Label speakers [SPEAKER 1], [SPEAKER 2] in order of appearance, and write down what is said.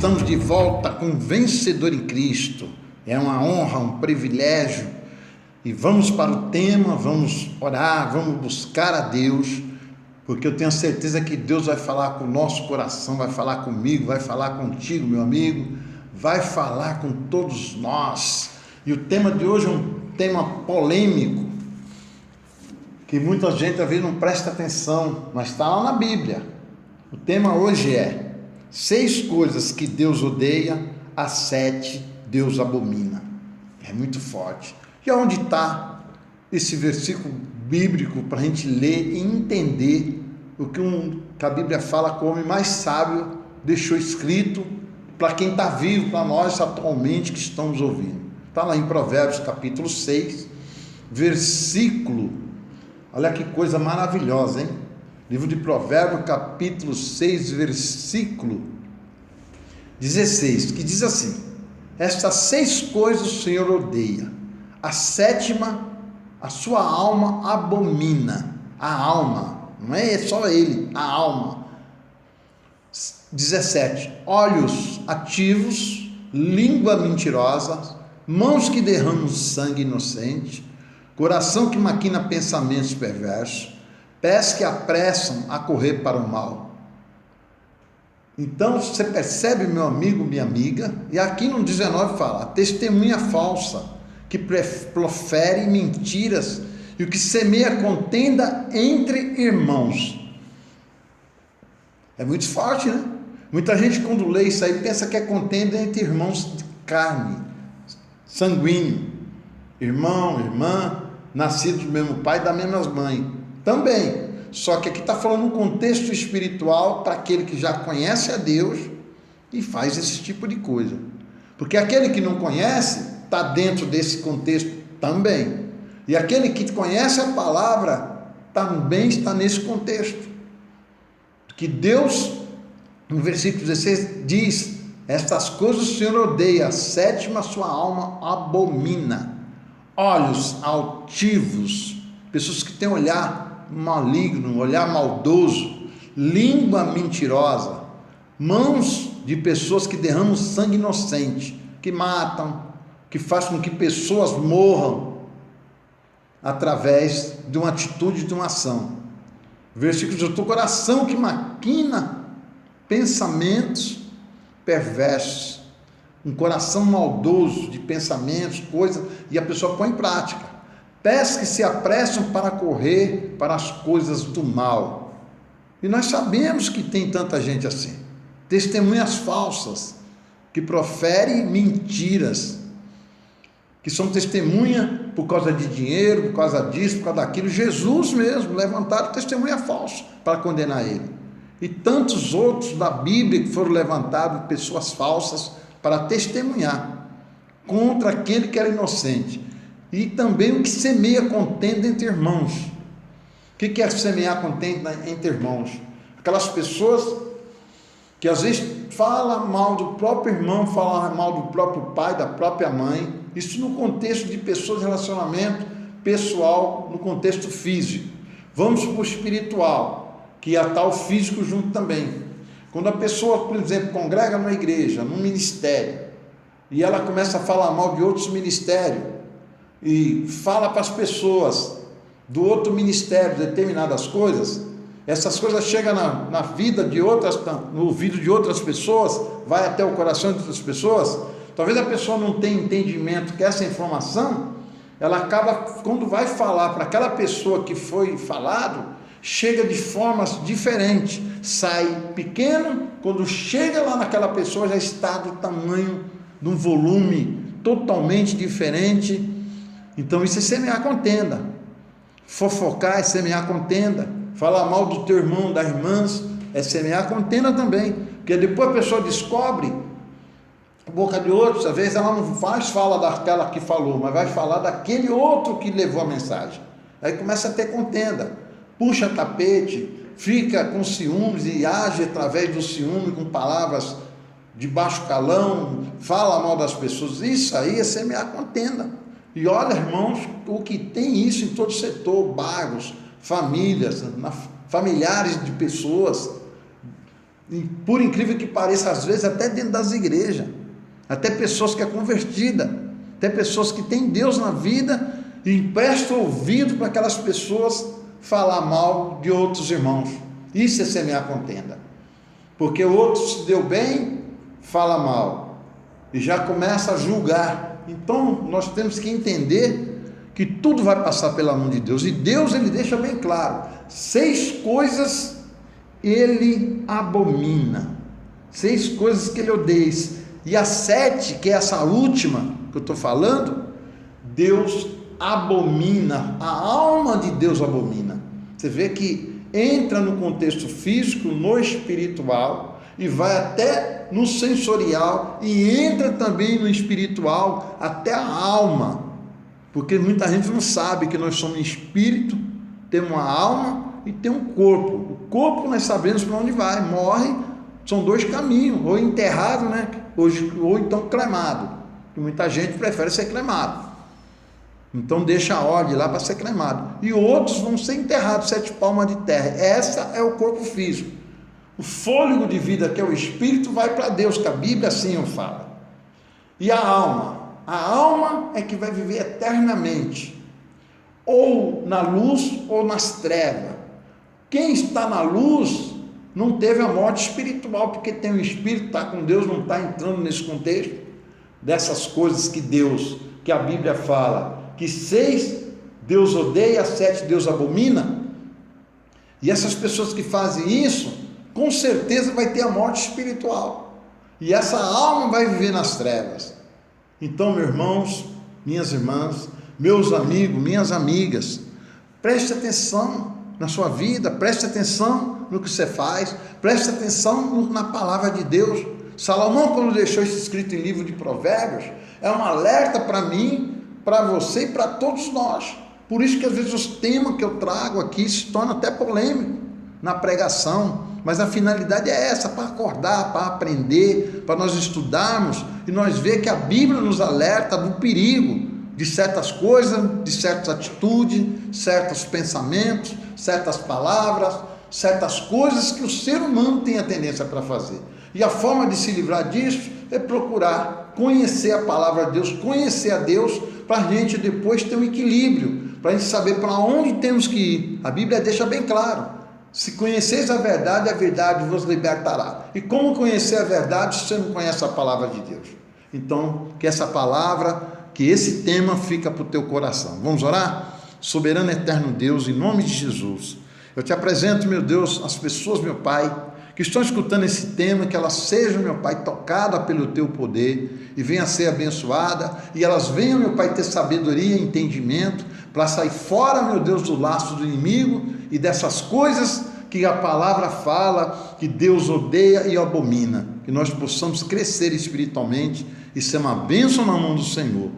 [SPEAKER 1] estamos de volta com Vencedor em Cristo. É uma honra, um privilégio. E vamos para o tema, vamos orar, vamos buscar a Deus, porque eu tenho certeza que Deus vai falar com o nosso coração, vai falar comigo, vai falar contigo, meu amigo, vai falar com todos nós. E o tema de hoje é um tema polêmico, que muita gente às vezes não presta atenção, mas está lá na Bíblia. O tema hoje é 6 coisas que Deus odeia, as 7 Deus abomina. É muito forte. E onde está esse versículo bíblico para a gente ler e entender o que a Bíblia fala que o homem mais sábio deixou escrito para quem está vivo, para nós atualmente que estamos ouvindo. Está lá em Provérbios capítulo 6, versículo, olha que coisa maravilhosa, hein? Livro de Provérbios, capítulo 6, versículo 16, que diz assim: estas 6 coisas o Senhor odeia, a 7ª, a sua alma abomina. A alma, não é só ele, a alma. 17, olhos ativos, língua mentirosa, mãos que derramam sangue inocente, coração que maquina pensamentos perversos, pés que apressam a correr para o mal. Então você percebe, meu amigo, minha amiga, e aqui no 19 fala: a testemunha falsa que profere mentiras e o que semeia contenda entre irmãos. É muito forte, né? Muita gente quando lê isso aí pensa que é contenda entre irmãos de carne, sanguíneo, irmão, irmã, nascidos do mesmo pai e da mesma mãe. Também, só que aqui está falando um contexto espiritual para aquele que já conhece a Deus e faz esse tipo de coisa. Porque aquele que não conhece está dentro desse contexto também. E aquele que conhece a palavra também está nesse contexto. Que Deus, no versículo 16, diz: estas coisas o Senhor odeia, a 7ª sua alma abomina. Olhos altivos, pessoas que têm olhar maligno, olhar maldoso, língua mentirosa, mãos de pessoas que derramam sangue inocente, que matam, que fazem com que pessoas morram através de uma atitude, de uma ação. Versículo 18, coração que maquina pensamentos perversos, um coração maldoso de pensamentos, coisas, e a pessoa põe em prática. Pés que se apressam para correr para as coisas do mal. E nós sabemos que tem tanta gente assim. Testemunhas falsas, que proferem mentiras, que são testemunha por causa de dinheiro, por causa disso, por causa daquilo. Jesus mesmo levantaram testemunha falsa para condenar ele. E tantos outros da Bíblia que foram levantados, pessoas falsas, para testemunhar contra aquele que era inocente. E também o que semeia contenda entre irmãos. O que é semear contenda entre irmãos? Aquelas pessoas que às vezes falam mal do próprio irmão, falam mal do próprio pai, da própria mãe. Isso no contexto de pessoas, relacionamento pessoal, no contexto físico. Vamos para o espiritual, que está o físico junto também. Quando a pessoa, por exemplo, congrega numa igreja, num ministério, e ela começa a falar mal de outros ministérios, e fala para as pessoas do outro ministério determinadas coisas, essas coisas chegam na vida de outras, no ouvido de outras pessoas, vai até o coração de outras pessoas. Talvez a pessoa não tenha entendimento que essa informação, ela acaba, quando vai falar para aquela pessoa que foi falado, chega de formas diferentes, sai pequeno, quando chega lá naquela pessoa já está do tamanho, de um volume totalmente diferente. Então isso é semear contenda. Fofocar é semear contenda. Falar mal do teu irmão, das irmãs, é semear contenda também. Porque depois a pessoa descobre a boca de outros, às vezes ela não fala daquela que falou, mas vai falar daquele outro que levou a mensagem. Aí começa a ter contenda. Puxa tapete, fica com ciúmes e age através do ciúme com palavras de baixo calão, fala mal das pessoas. Isso aí é semear contenda. E olha, irmãos, o que tem isso em todo setor, bairros, famílias, familiares de pessoas, por incrível que pareça, às vezes até dentro das igrejas, até pessoas que é convertida, até pessoas que têm Deus na vida e emprestam ouvido para aquelas pessoas falar mal de outros irmãos. Isso é semear contenda, porque o outro se deu bem, fala mal e já começa a julgar. Então nós temos que entender que tudo vai passar pela mão de Deus, e Deus, ele deixa bem claro: 6 coisas ele abomina, 6 coisas que ele odeia, e a 7, que é essa última que eu estou falando, Deus abomina, a alma de Deus abomina. Você vê que entra no contexto físico, no espiritual, e vai até no sensorial, e entra também no espiritual, até a alma, porque muita gente não sabe que nós somos espírito, temos uma alma e tem um corpo. O corpo nós sabemos para onde vai, morre, são 2 caminhos, ou enterrado, né? ou então cremado, e muita gente prefere ser cremado, então deixa a ordem lá para ser cremado, e outros vão ser enterrados 7 palmos de terra. Essa é o corpo físico. O fôlego de vida, que é o espírito, vai para Deus, que a Bíblia assim o fala. E a alma é que vai viver eternamente, ou na luz ou nas trevas. Quem está na luz não teve a morte espiritual, porque tem o espírito, está com Deus, não está entrando nesse contexto dessas coisas que a Bíblia fala, que 6 Deus odeia, 7 Deus abomina. E essas pessoas que fazem isso, com certeza vai ter a morte espiritual, e essa alma vai viver nas trevas. Então, meus irmãos, minhas irmãs, meus amigos, minhas amigas, preste atenção na sua vida, preste atenção no que você faz, preste atenção na palavra de Deus. Salomão, quando deixou isso escrito em livro de Provérbios, é um alerta para mim, para você e para todos nós. Por isso que às vezes os temas que eu trago aqui se tornam até polêmicos na pregação, mas a finalidade é essa, para acordar, para aprender, para nós estudarmos e nós ver que a Bíblia nos alerta do perigo de certas coisas, de certas atitudes, certos pensamentos, certas palavras, certas coisas que o ser humano tem a tendência para fazer. E a forma de se livrar disso é procurar conhecer a palavra de Deus, conhecer a Deus, para a gente depois ter um equilíbrio, para a gente saber para onde temos que ir. A Bíblia deixa bem claro: se conheceis a verdade vos libertará. E como conhecer a verdade se você não conhece a palavra de Deus? Então, que essa palavra, que esse tema fica para o teu coração. Vamos orar? Soberano eterno Deus, em nome de Jesus, eu te apresento, meu Deus, as pessoas, meu Pai, que estão escutando esse tema, que elas sejam, meu Pai, tocadas pelo teu poder e venham a ser abençoadas, e elas venham, meu Pai, ter sabedoria e entendimento para sair fora, meu Deus, do laço do inimigo e dessas coisas que a palavra fala que Deus odeia e abomina. Que nós possamos crescer espiritualmente e ser uma bênção na mão do Senhor.